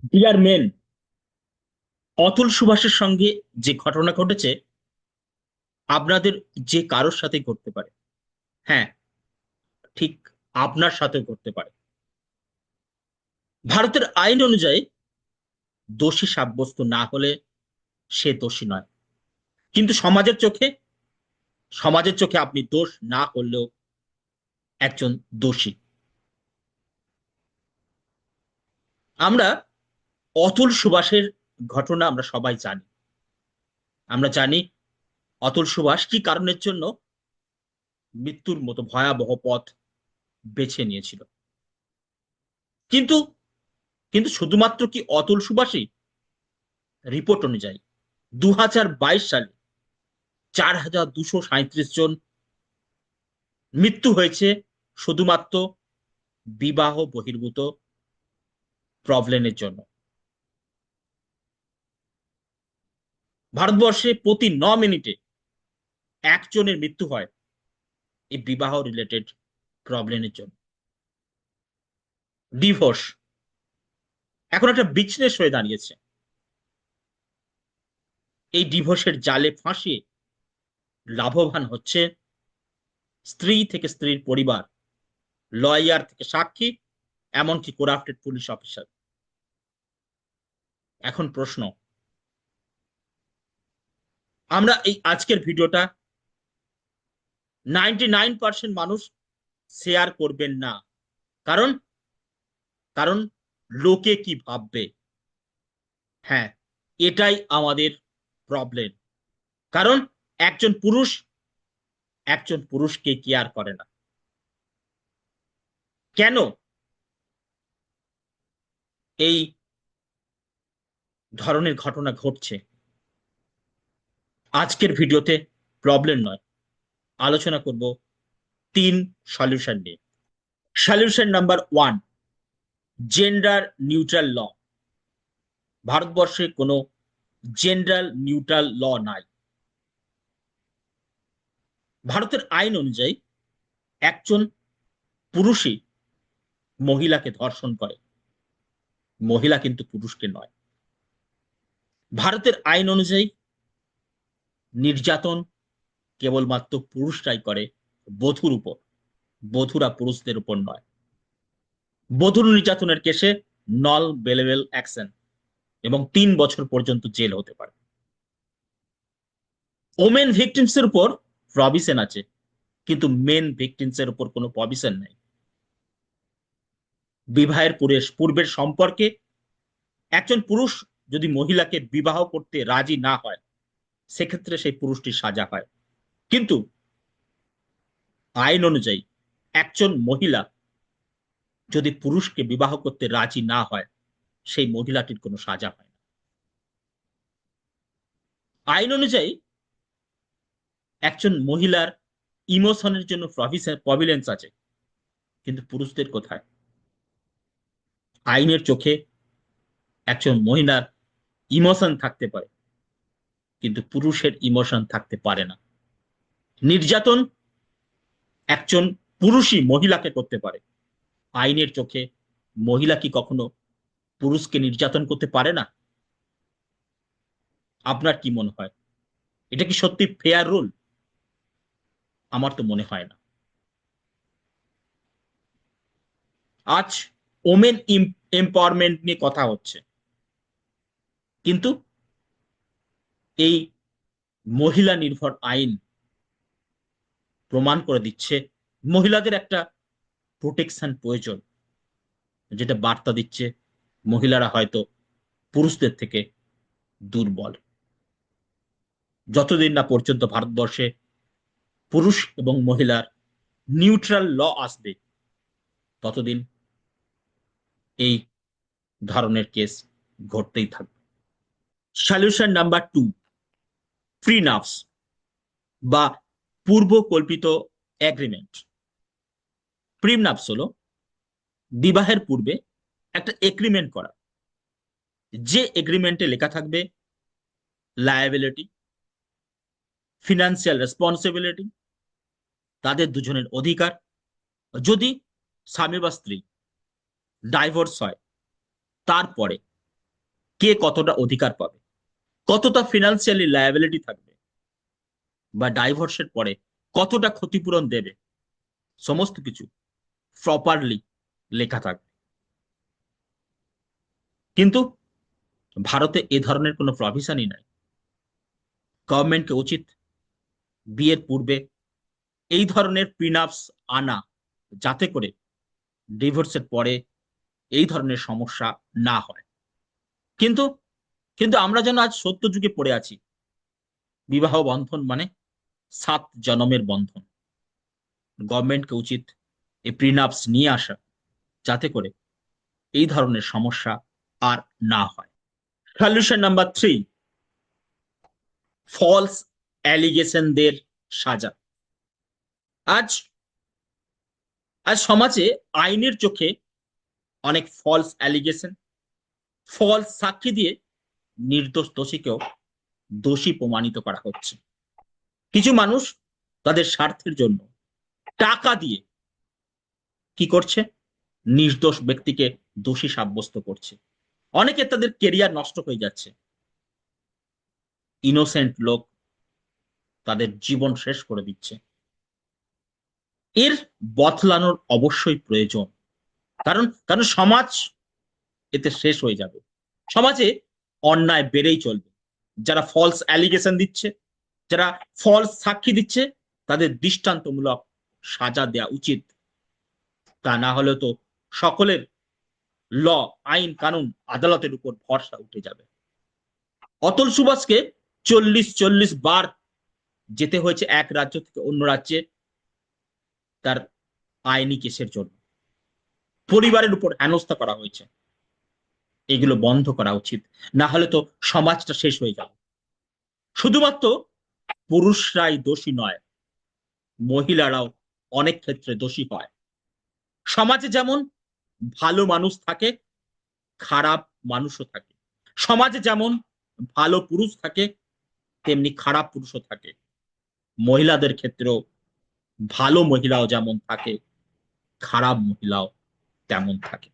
Deer main, Atul সুভাষের সঙ্গে যে ঘটনা ঘটেছে আপনাদের যে কারোর সাথে ঘটতে পারে। হ্যাঁ, ঠিক আপনার সাথে ঘটতে পারে। ভারতের আইন অনুযায়ী দোষী সাব্যস্ত না হলে সে দোষী নয়, কিন্তু সমাজের চোখে আপনি দোষ না করলেও একজন দোষী। আমরা অতুল সুভাষের ঘটনা আমরা সবাই জানি। আমরা জানি অতুল সুভাষ কি কারণের জন্য মৃত্যুর মতো ভয়াবহ পথ বেছে নিয়েছিল। কিন্তু কিন্তু শুধুমাত্র কি অতুল সুভাষই? রিপোর্ট অনুযায়ী 2022 সালে 4237 জন মৃত্যু হয়েছে শুধুমাত্র বিবাহ বহির্ভূত প্রবলেমের জন্য। ভারতবর্ষে প্রতি 9 মিনিটে একজনের মৃত্যু হয় এই বিবাহ রিলেটেড প্রবলেমের জন্য। ডিভোর্স এখন একটা বিজনেস হয়ে দাঁড়িয়েছে। এই ডিভোর্সের জালে ফাঁসিয়ে লাভবান হচ্ছে স্ত্রী থেকে স্ত্রীর পরিবার, লয়ার থেকে সাক্ষী, এমনকি করাপ্টেড পুলিশ অফিসার। এখন প্রশ্ন, আমরা এই আজকের ভিডিওটা 99% মানুষ শেয়ার করবেন না। কারণ কারণ লোকে কি ভাববে। হ্যাঁ, এটাই আমাদের প্রবলেম। কারণ একজন পুরুষ পুরুষকে কেয়ার করে না। কেন এই ধরনের ঘটনা ঘটছে? আজকের ভিডিওতে প্রবলেম নয়, আলোচনা করব 3 সলিউশন নিয়ে। সলিউশন নাম্বার 1, জেন্ডার নিউট্রাল ল। ভারতবর্ষে কোনো জেন্ডার নিউট্রাল ল নাই। ভারতের আইন অনুযায়ী একজন পুরুষই মহিলাকে ধর্ষণ করে, মহিলা কিন্তু পুরুষকে নয়। ভারতের আইন অনুযায়ী নির্যাতন কেবলমাত্র পুরুষরাই করে বধূর উপর, বধূরা পুরুষদের উপর নয়। বধূ নির্যাতনের কেসে নল বেলেবেল অ্যাকশন এবং 3 বছর পর্যন্ত জেল হতে পারে। ওমেন ভিকটিমস এর উপর প্রভিশন আছে, কিন্তু মেন ভিকটিমস এর উপর কোনো প্রভিশন নেই। বিবাহের পূর্বের সম্পর্কে একজন পুরুষ যদি মহিলাকে বিবাহ করতে রাজি না হয়, সেক্ষেত্রে সেই পুরুষটির সাজা হয়। কিন্তু আইন অনুযায়ী একজন মহিলা যদি পুরুষকে বিবাহ করতে রাজি না হয়, সেই মহিলাটির কোনো সাজা হয় না। আইন অনুযায়ী একজন মহিলার ইমোশনের জন্য প্রভিলেন্স আছে, কিন্তু পুরুষদের কোথায়? আইনের চোখে একজন মহিলার ইমোশন থাকতে পারে, কিন্তু পুরুষের ইমোশন থাকতে পারে না। নির্যাতন একজন পুরুষই মহিলাকে করতে পারে। আইনের চোখে মহিলা কি কখনো পুরুষকে নির্যাতন করতে পারে না? আপনার কি মনে হয়, এটা কি সত্যি ফেয়ার রুল? আমার তো মনে হয় না। আজ ওমেন এম্পাওয়ারমেন্ট নিয়ে কথা হচ্ছে, কিন্তু এই মহিলা নির্ভর আইন প্রমাণ করে দিচ্ছে মহিলাদের একটা প্রোটেকশন প্রয়োজন, যেটা বার্তা দিচ্ছে মহিলারা হয়তো পুরুষদের থেকে দুর্বল। যতদিন না পর্যন্ত ভারতবর্ষে পুরুষ এবং মহিলার নিউট্রাল ল আসবে, ততদিন এই ধরনের কেস ঘটতেই থাকবে। সলিউশন নাম্বার 2, প্রিনাপস বা পূর্ব কল্পিত এগ্রিমেন্ট। প্রিনাপস হলো বিবাহের পূর্বে একটা এগ্রিমেন্ট করা, যে এগ্রিমেন্টে লেখা থাকবে লায়াবিলিটি, ফিনান্সিয়াল রেসপন্সিবিলিটি, তাদের দুজনের অধিকার। যদি স্বামী বা স্ত্রী ডাইভোর্স হয়, তারপরে কে কতটা অধিকার পাবে, কতটা ফিনান্সিয়ালি লায়াবিলিটি থাকবে, বা ডাইভোর্সের পরে কতটা ক্ষতিপূরণ দেবে, সমস্ত কিছু প্রপারলি লেখা থাকবে। কিন্তু ভারতে এ ধরনের কোনো প্রভিশনই নাই। গভর্নমেন্টকে উচিত বিয়ের পূর্বে এই ধরনের প্রিনাপস আনা, যাতে করে ডিভোর্সের পরে এই ধরনের সমস্যা না হয়। কিন্তু কিন্তু আমরা যেন আজ সত্য যুগে পড়ে আছি। বিবাহ বন্ধন মানে 7 জনমের বন্ধন। গভর্নমেন্টকে উচিত এই প্রিনাপস নিয়ে আসা, যাতে করে এই ধরনের সমস্যা আর না হয়। সলিউশন নাম্বার 3, ফলস অ্যালিগেশনদের সাজা। আজ আজ সমাজে আইনের চোখে অনেক ফলস অ্যালিগেশন, ফলস সাক্ষী দিয়ে নির্দোষ দোষীকেও দোষী প্রমাণিত করা হচ্ছে। কিছু মানুষ তাদের স্বার্থের জন্য টাকা দিয়ে কি করছে, নির্দোষ ব্যক্তিকে দোষী সাব্যস্ত করছে। অনেকে তাদের কেরিয়ার নষ্ট হয়ে যাচ্ছে, ইনোসেন্ট লোক তাদের জীবন শেষ করে দিচ্ছে। এর বদলানোর অবশ্যই প্রয়োজন, কারণ কারণ সমাজ এতে শেষ হয়ে যাবে। সমাজে অন্যায় বেড়েই চলবে। যারা ফলস অ্যালিগেশন দিচ্ছে, যারা ফলস সাক্ষী দিচ্ছে, তাদের দৃষ্টান্তমূলক সাজা দেওয়া উচিত। তা না হলে তো সকলের ল, আইন কানুন, আদালতের উপর ভরসা উঠে যাবে। অতুল সুভাষকে 40 বার যেতে হয়েছে এক রাজ্য থেকে অন্য রাজ্যে তার আইনি কেসের জন্য। পরিবারের উপর হেনস্থা করা হয়েছে। এগুলো বন্ধ করা উচিত, না হলে তো সমাজটা শেষ হয়ে যাবে। শুধুমাত্র পুরুষরাই দোষী নয়, মহিলারাও অনেক ক্ষেত্রে দোষী হয়। সমাজে যেমন ভালো মানুষ থাকে, খারাপ মানুষও থাকে। সমাজে যেমন ভালো পুরুষ থাকে, তেমনি খারাপ পুরুষও থাকে। মহিলাদের ক্ষেত্রেও ভালো মহিলাও যেমন থাকে, খারাপ মহিলাও তেমন থাকে।